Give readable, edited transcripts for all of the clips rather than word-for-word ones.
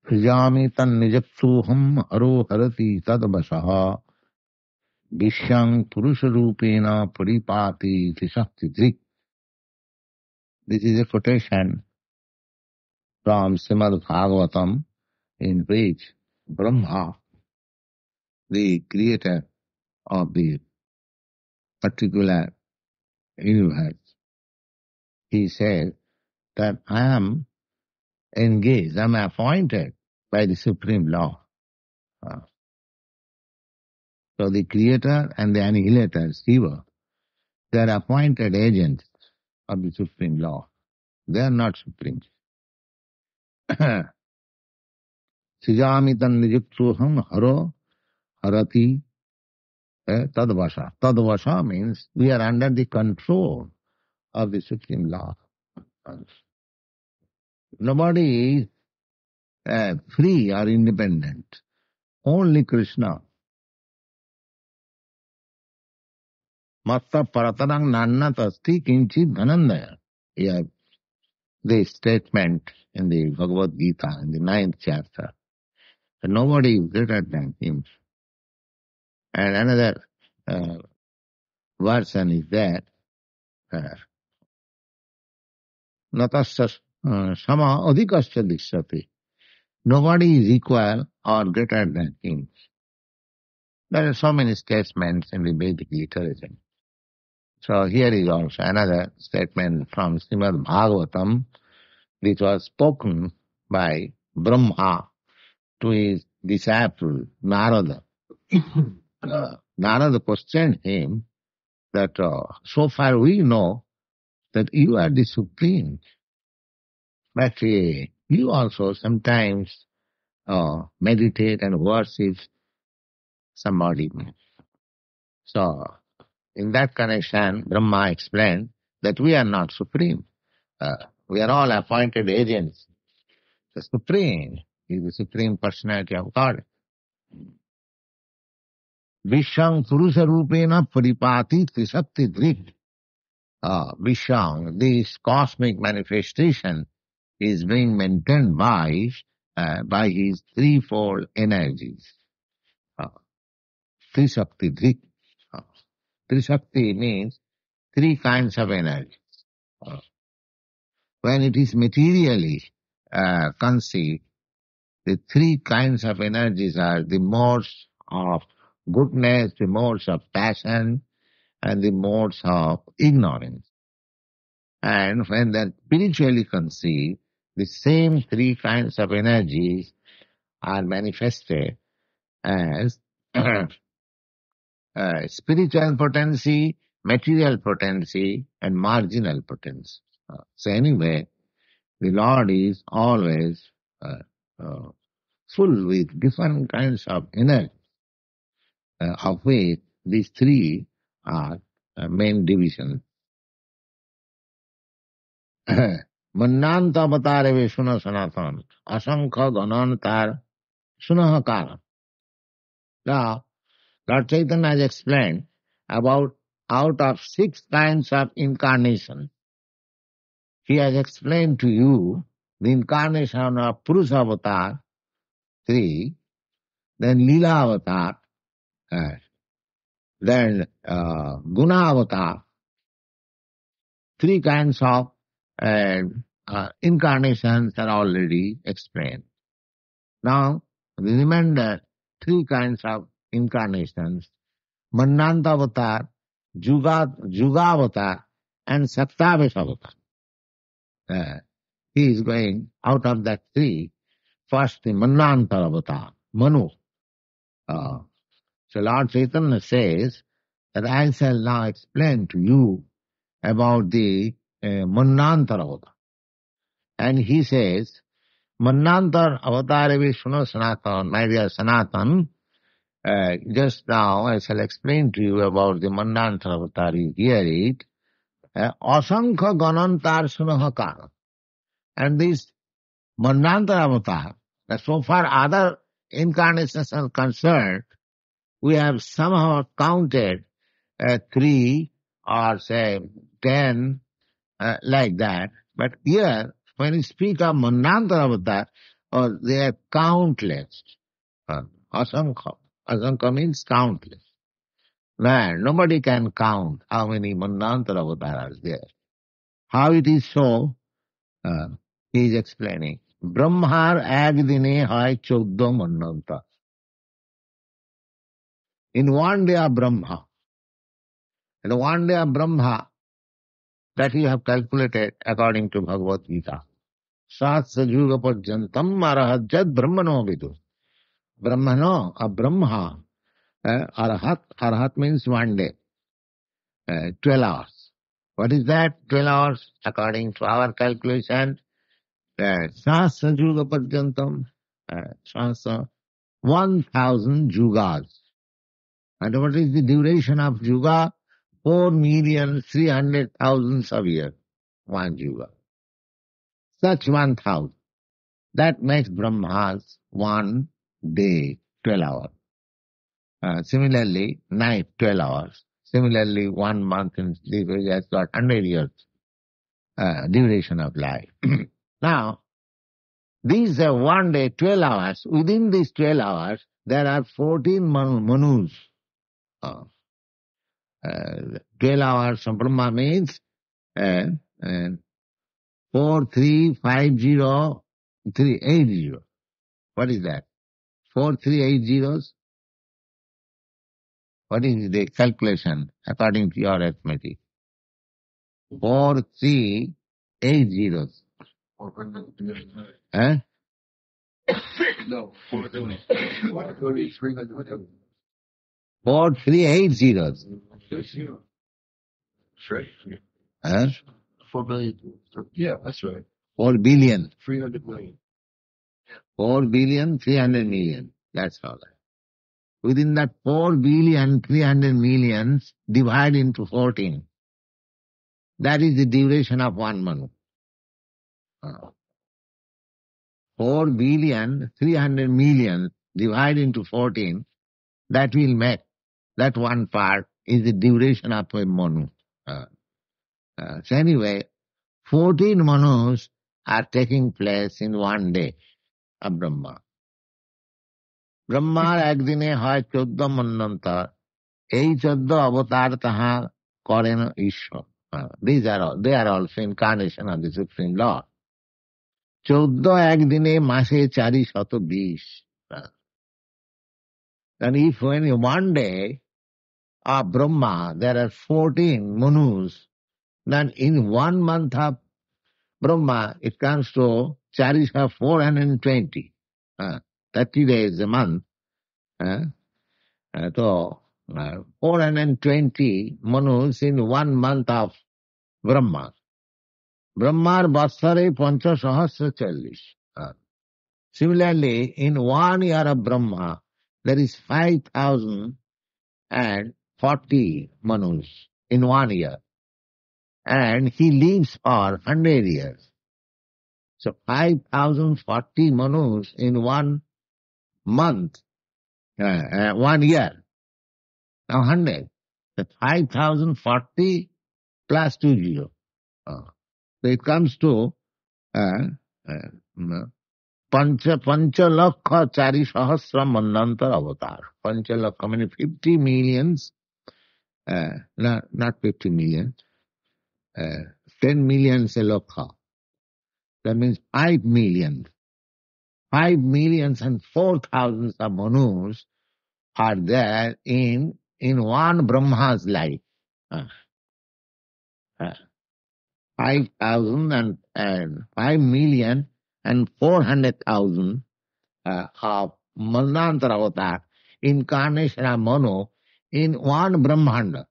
Srijami tan nijapsuham haro harati tadvasaha vishyang purusharupena paripati tisakti drik. This is a quotation from Śrīmad-Bhāgavatam, in which Brahma, the creator of the particular universe, he said that I am engaged, I am appointed by the Supreme Law. So the creator and the annihilator, Shiva, they are appointed agents of the Supreme Law. They are not supreme. Srijamitan nijipsuham haro harati tadvasa. Tadvasa means we are under the control of the Supreme Law. Nobody is free or independent. Only Krishna. Matta paratarang nannatasti kinchit dhanandaya. Here, the statement in the Bhagavad Gita, in the 9th chapter, that nobody is greater than him. And another version is that natasya sama adhikasya dishyati. Nobody is equal or greater than him. There are so many statements in the Vedic literature. So here is also another statement from Śrīmad-Bhāgavatam, which was spoken by Brahma to his disciple Narada. Narada questioned him that so far we know that you are the Supreme, but you also sometimes meditate and worship somebody. So, in that connection, Brahma explained that we are not supreme. We are all appointed agents. The Supreme is the Supreme Personality of God. Vishyang Purusha Rupena Paripati Trisakti Drik. Vishyang, this cosmic manifestation, is being maintained by his threefold energies. Trisakti Drik. Trisakti means three kinds of energies. When it is materially conceived, the three kinds of energies are the modes of goodness, the modes of passion, and the modes of ignorance. And when they are spiritually conceived, the same three kinds of energies are manifested as spiritual potency, material potency, and marginal potency. So anyway, the Lord is always full with different kinds of energy, of which these three are main divisions. Manvantarāvatāra vishuna sanatan, asankha ganantar sunahakara. Now, Lord Caitanya has explained about out of 6 kinds of incarnation. He has explained to you the incarnation of Purusha-avatar, 3, then lila-avatar, then guna-avatar, 3 kinds of incarnations are already explained. Now, the remainder 3 kinds of incarnations, manvantarāvatāra, yugāvatāra, and sattva-guna. He is going out of that 3, first the manvantarāvatāra, Manu. So Lord Caitanya says that I shall now explain to you about the manvantarāvatāra. And he says, manvantarāvatāra vishnu sanatan, my dear Sanatan, just now I shall explain to you about the manvantarāvatāra. You hear it. Asankha ganantar sunahakara. And this manvantarāvatāra, so far other incarnations are concerned, we have somehow counted 3 or say 10 like that. But here, when you speak of manvantarāvatāra, or they are countless. Asankha. Asankha means countless. Man, nobody can count how many manvantarāvatāras there. How it is so, he is explaining. Brahmar ek dine hai 14 manvantara. In one day of Brahma, and one day of Brahma, that you have calculated according to Bhagavad Gita. Sattva-guna parjantam arahajat brahmano vidu. Brahmano, a Brahma, arahat. Arahat means one day, 12 hours. What is that? 12 hours according to our calculation. Sattva-guna parjantam, 1,000 yugas. And what is the duration of yuga? 4,300,000 of years. One yuga. Such 1,000. That makes Brahma's one day 12 hours. Similarly, night 12 hours. Similarly, 1 month in sleep has got 100 years duration of life. Now, these are one day 12 hours. Within these 12 hours, there are 14 manus. 12 hours of Brahma means 4,350,380. What is that? 4,380. What is the calculation according to your arithmetic? 4,380. Huh? No, 4,380. That's right. Huh? 4 billion. Yeah, that's right. 4 billion. 300 million. 4 billion, 300 million. That's all. Within that 4 billion, 300 millions, divide into 14. That is the duration of one manu. 4 billion, 300 million, divide into 14, that will make, that one part is the duration of a manu. So anyway, 14 manus are taking place in one day of Brahma. Brahma ek dine hoy 14 manvantar. Ei 14 avatar taha karen Ishwar. They are also incarnation of the Supreme Lord. 14 ek dine mase 420. And if when one day of Brahma there are 14 manus, then in 1 month of Brahma it comes to 420. 30 days a month. So 420 manus in 1 month of Brahma. Brahmar Vatsare Pancha Sahasra 40. Similarly, in 1 year of Brahma, there is 5,040 manus in 1 year. And he lives for 100 years. So 5,040 manus in 1 month, 1 year. Now 100. So 5,040 plus 20. So it comes to Panchalakha Chari Sahasra manvantarāvatāra. Panchalakha means 50 millions, not 50 million, 10 millions a lakha. That means 5 million. 5 millions and 4,000 of manus are there in one Brahma's life. 5,000 and 5 million and 400,000 of manvantarāvatāra, incarnation of Manu in one Brahmanda.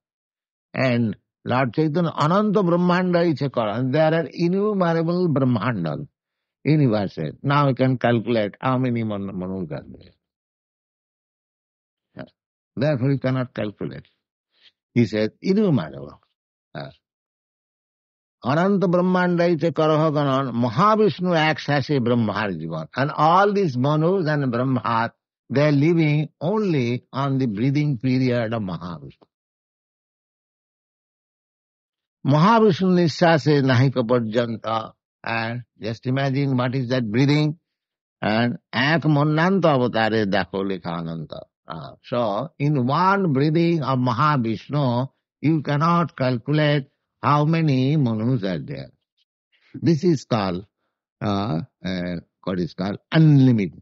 And Lord Chaitanya, Ananta Brahmanda is a Quran. There are innumerable Brahmandas, universes. Now you can calculate how many Manus are there. Therefore you cannot calculate. He says, innumerable. Ananta Brahmanda is a Karahaganan. Mahavishnu acts as a Brahmar Jivan. And all these Manus and Brahmas, they are living only on the breathing period of Mahavishnu. Mahavishnu Nishase Nahika Parjanta. And just imagine what is that breathing. And ek manvantarāvatāra dakho likhananta. So, in one breathing of Mahavishnu, you cannot calculate how many manus are there. This is called, what is called unlimited.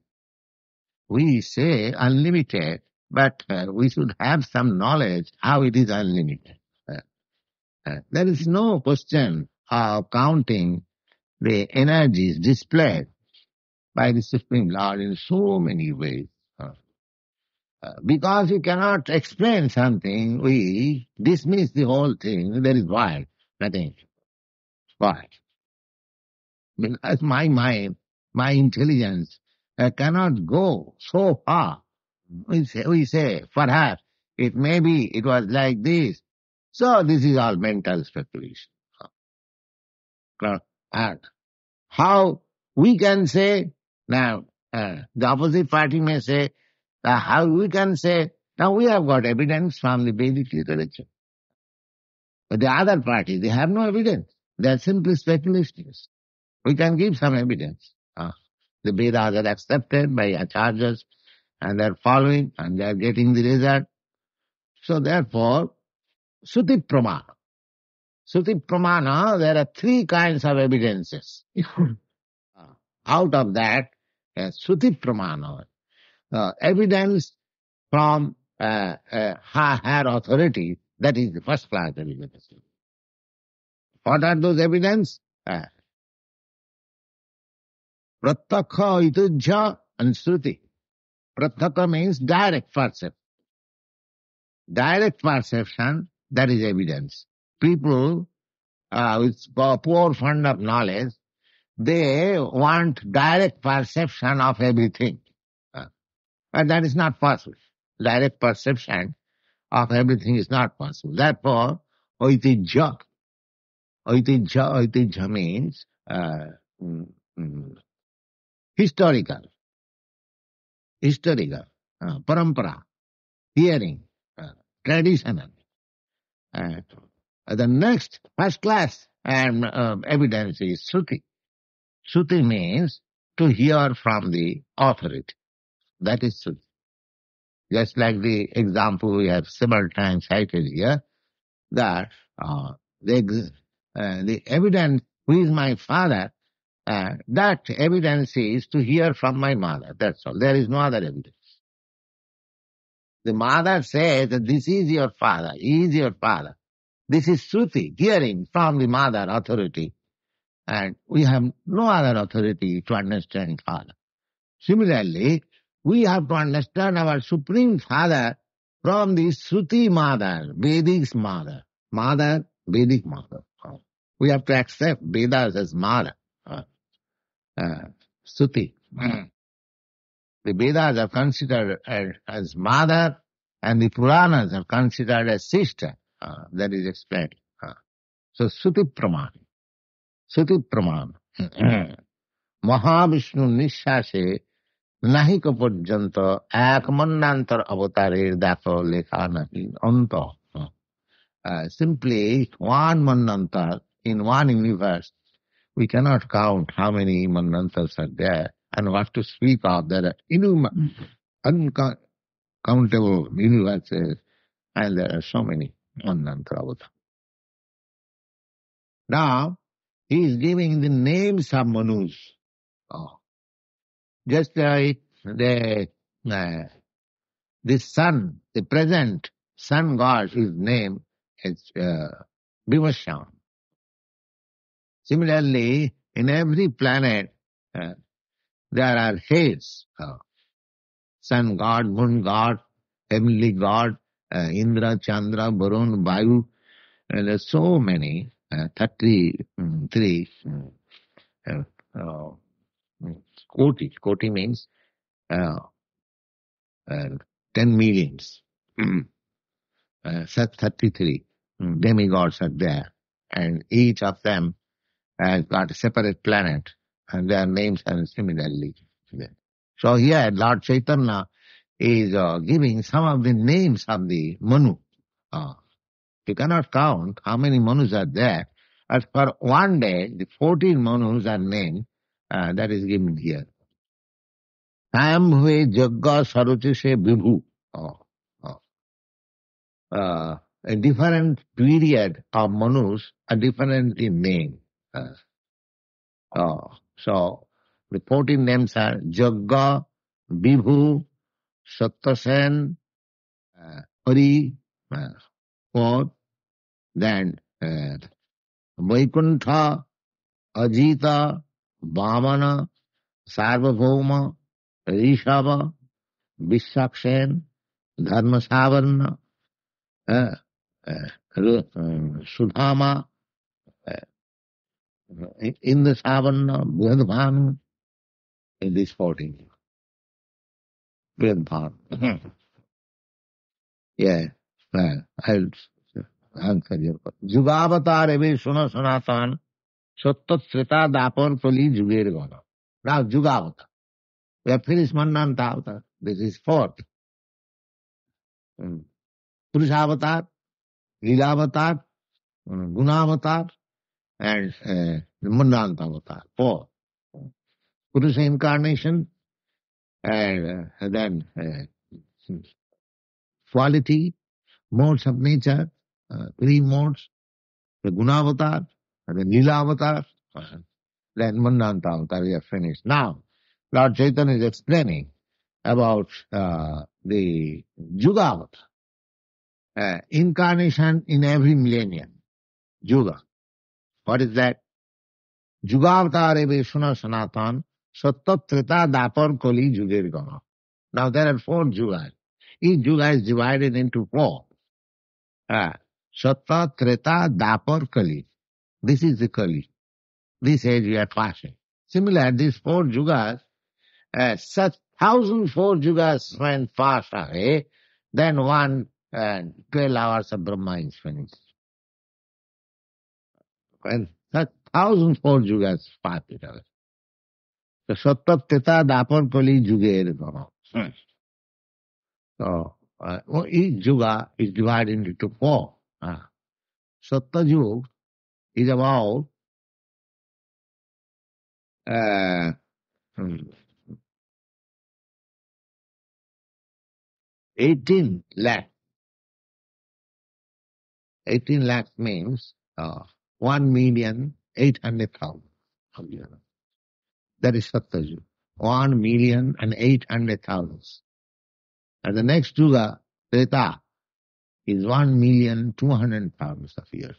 We say unlimited, but we should have some knowledge how it is unlimited. There is no question of counting the energies displayed by the Supreme Lord in so many ways. Because we cannot explain something, we dismiss the whole thing. There is void, nothing. Void. Because my mind, my intelligence cannot go so far. We say, perhaps, it was like this. So this is all mental speculation. And how we can say, now, the opposite party may say, how we can say, now we have got evidence from the Vedic literature. But the other party, they have no evidence. They are simply speculations. We can give some evidence. The Vedas are accepted by acharyas and they are following and they are getting the result. So therefore, Suti Pramana. Suti Pramana, there are three kinds of evidences. Out of that, Suti Pramana, evidence from higher authority, that is the first class evidence. What are those evidence? Pratyakha, itujja, and Shruti. Pratyakha means direct perception. Direct perception, that is evidence. People with poor fund of knowledge, they want direct perception of everything. But that is not possible. Direct perception of everything is not possible. Therefore, oitijja. Oitijja means historical, parampara, hearing, traditional. The next first class evidence is Shruti. Shruti means to hear from the authority. That is Shruti. Just like the example we have several times cited here, that the evidence, who is my father, that evidence is to hear from my mother. That's all. There is no other evidence. The mother says that this is your father, he is your father. This is Shruti, hearing from the mother authority. And we have no other authority to understand father. Similarly, we have to understand our Supreme Father from the Shruti mother, Vedic mother. Mother, Vedic mother. We have to accept Vedas as mother. Shruti. The Vedas are considered as mother and the Puranas are considered as sister. That is explained. So Shruti Pramana. Shruti Pramana. Mahavishnu Nishase Nahika Purjanta Ek manvantarāvatāra dakho lekha nahi anta. Simply one manvantar in one universe. We cannot count how many manvantars are there and what to speak of. There are uncountable universes and there are so many manvantarāvatāra. Now, he is giving the names of manus. Just like the sun, the present sun god, his name is Vivashan. Similarly, in every planet, there are heads. Sun god, moon god, heavenly god, Indra, Chandra, Varun, Vayu, and there are so many, 33 koti. Koti means 10 millions. 33 demigods are there, and each of them has got a separate planet, and their names are similarly there. So here Lord Caitanya is giving some of the names of the Manu. You cannot count how many Manus are there. As for one day, the 14 Manus are named, that is given here. Samhve Jagga Saruchi se Vibhu. A different period of Manus are different in name. So the 14 names are Jagga, Vibhu, Satyasen, Hari, 4, then Vaikuntha, Ajita, Vamana, Sarvabhauma, Rishava, Vishaksen, Dharmasavarna, Sudhama, Indrasavarna, Bhadbhanu, in this 14. Bhadbhanu. Yeah, I'll answer your question. Yugāvatāra eve suna sanatan, sattva Tretā Dvāpara Kali Juger Gona. Now, yugāvatāra. We have finished manvantarāvatāra. This is 4th. Purusha-avatāra, lila-avatāra, guna-avatāra, and manvantarāvatāra. 4. Purusha incarnation, and then quality, modes of nature, 3 modes, the guna-avatāra, and the lila-avatāra, then manvantarāvatāra. We have finished. Now, Lord Caitanya is explaining about the yugāvatāra. Incarnation in every millennium. Yuga. What is that? Yugāvatāra eve suna sanatan, sattva Tretā Dvāpara Kali Juger Gona. Now there are 4 yugas. Each yuga is divided into 4. Sattva, Tretā, Dvāpara, Kali. This is the Kali. This age we are passing. Similar, these 4 yugas, such 1,004 yugas went fast away, then 12 hours of Brahma is finished. And such 1,004 yugas passed it away. So, Sattva, Tretā, Dvāpara, Kali, Juger Gona. So, each yuga is divided into 4. Sattva yuga is about 18 lakh. 18 lakh means 1,800,000. That is Sattva yuga. 1,800,000. And the next yuga, Tretā, is 1,200,000 of years.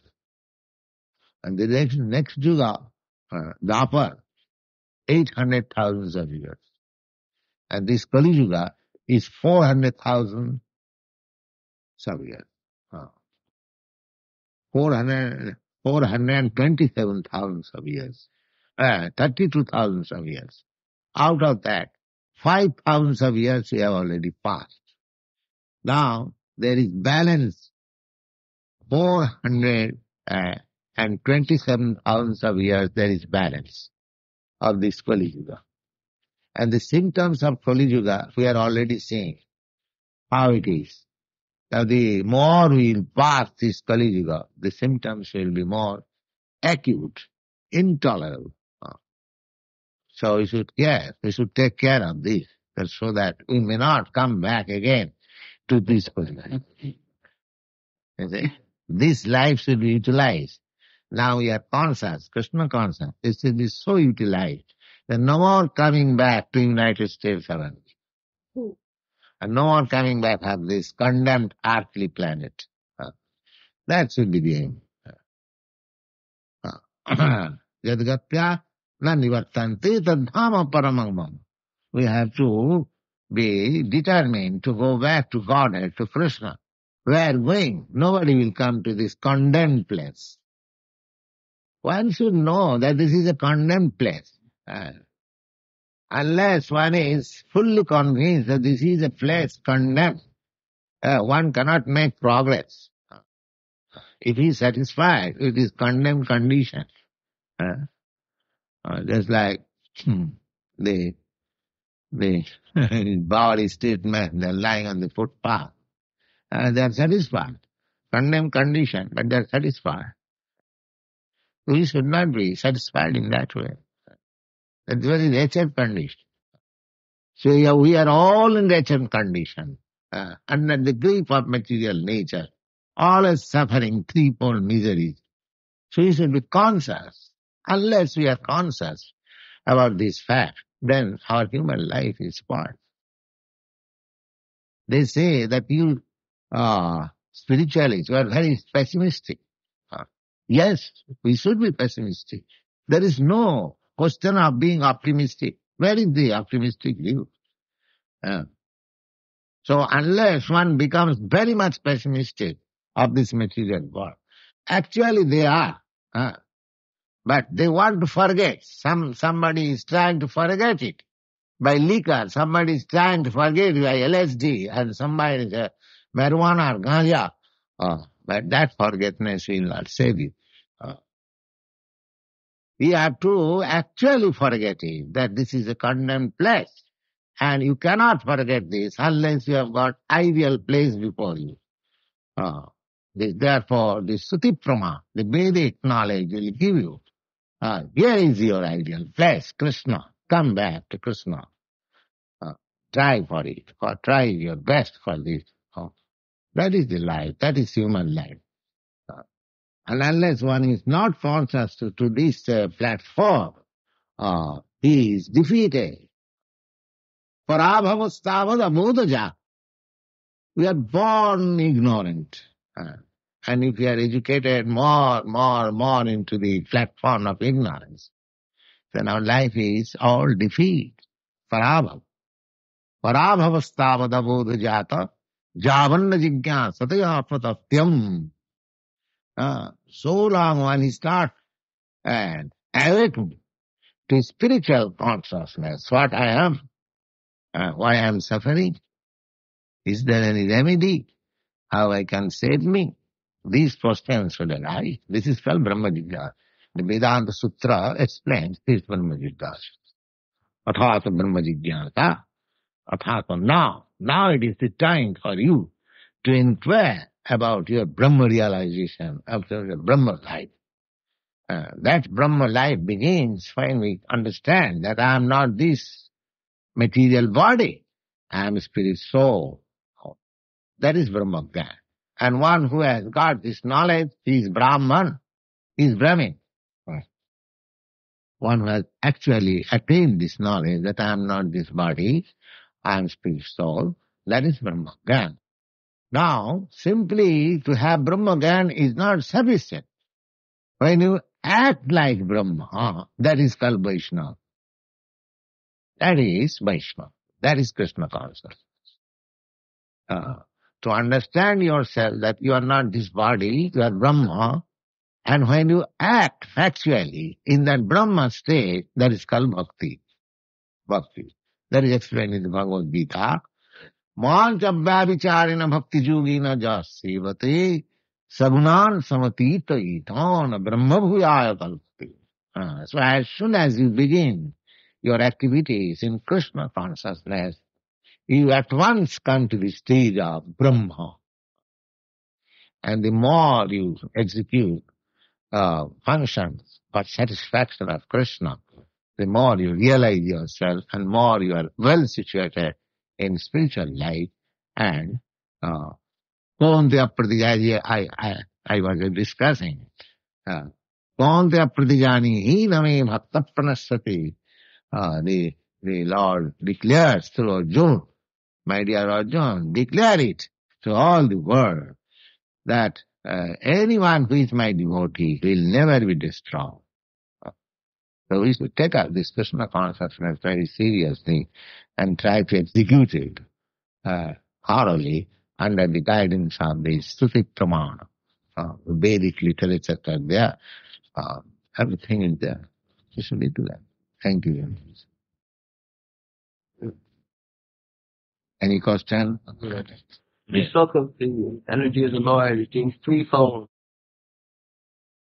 And the next yuga, Dvāpara, 800,000 of years. And this Kali Yuga is 400,000 of years. 427,000 of years. 32,000 of years. Out of that, 5,000 of years we have already passed. Now, there is balance 427,000 of years, there is balance of this Kali Yuga. And the symptoms of Kali Yuga, we are already seeing how it is. Now, the more we will pass this Kali Yuga, the symptoms will be more acute, intolerable. So we should take care of this, so that we may not come back again to this position. You see? This life should be utilized. Now we are conscious, Krishna conscious. It should be so utilized that no more coming back to United States of America. And no more coming back of this condemned earthly planet. That should be the aim. Yadgatya na nivartanti tadhama paramam. We have to be determined to go back to Godhead, to Krishna. Where going? Nobody will come to this condemned place. One should know that this is a condemned place. Unless one is fully convinced that this is a place condemned, one cannot make progress. If he is satisfied with his condemned condition, just like the body street men, they are lying on the footpath, they are satisfied. Condemned condition, but they are satisfied. We should not be satisfied in that way. That's very wretched condition. So we are all in wretched condition, under the grip of material nature, always suffering threefold miseries. So you should be conscious. Unless we are conscious about this fact, then our human life is spoiled. They say that you, spiritualists, you are very pessimistic. Yes, we should be pessimistic. There is no question of being optimistic. Where is the optimistic view? So unless one becomes very much pessimistic of this material world, actually they are. But they want to forget. Somebody is trying to forget it by liquor. Somebody is trying to forget it by LSD, and somebody is marijuana or ganja. But that forgetfulness will not save you. You have to actually forget it, that this is a condemned place. And you cannot forget this unless you have got ideal place before you. Therefore, the Suti Prama, the Vedic knowledge will give you, here is your ideal place, Krishna. Come back to Krishna. Try for it, or try your best for this. That is the life, that is human life. And unless one is not conscious to this platform, he is defeated. Parabhavastavad amudaja. We are born ignorant. And if we are educated more into the platform of ignorance, then our life is all defeat. Parabhav. Parabhavastavad abodhajata javanna jigyasataya pratatyam. So long when he starts and awakening to spiritual consciousness, what I am, why I am suffering, is there any remedy? How I can save me? These questions should arise. This is called Brahma Jigyasa. The Vedanta Sutra explains this Brahma Jigyasa. Athāta Brahma Jigyasa. Athāta now it is the time for you to inquire about your Brahma realization, about your Brahma life. That Brahma life begins when we understand that I am not this material body. I am spirit soul. That is Brahma Gyan. And one who has got this knowledge, he is Brahman, he is Brahmin. One who has actually attained this knowledge that I am not this body, I am spirit soul, that is Brahma Gyan. Now, simply to have Brahma Gyan is not sufficient. When you act like Brahma, that is called Vaishnava. That is Vaishnava. That is Krishna consciousness. To understand yourself that you are not this body, you are Brahma, and when you act factually in that Brahma state, that is called bhakti. Bhakti. That is explained in the Bhagavad Gita. Mancabhya vicārina bhakti yogīna jasevate sagunan samatita itāna brahma bhuyāya kalpati. So as soon as you begin your activities in Krishna consciousness, you at once come to the stage of Brahma. And the more you execute functions for satisfaction of Krishna, the more you realize yourself and more you are well situated in spiritual life. And Kaunteya pratijani, I was discussing. Kaunteya pratijani hiname bhakta pranasati. The Lord declares through Arjuna, my dear Arjuna, declare it to all the world that anyone who is my devotee will never be destroyed. So we should take up this Krishna consciousness very seriously and try to execute it thoroughly under the guidance of the Suti Pramana, Vedic literature there. Everything is there. We should do that. Thank you very much. Any question? We spoke of the energy of the Lord, it being threefold.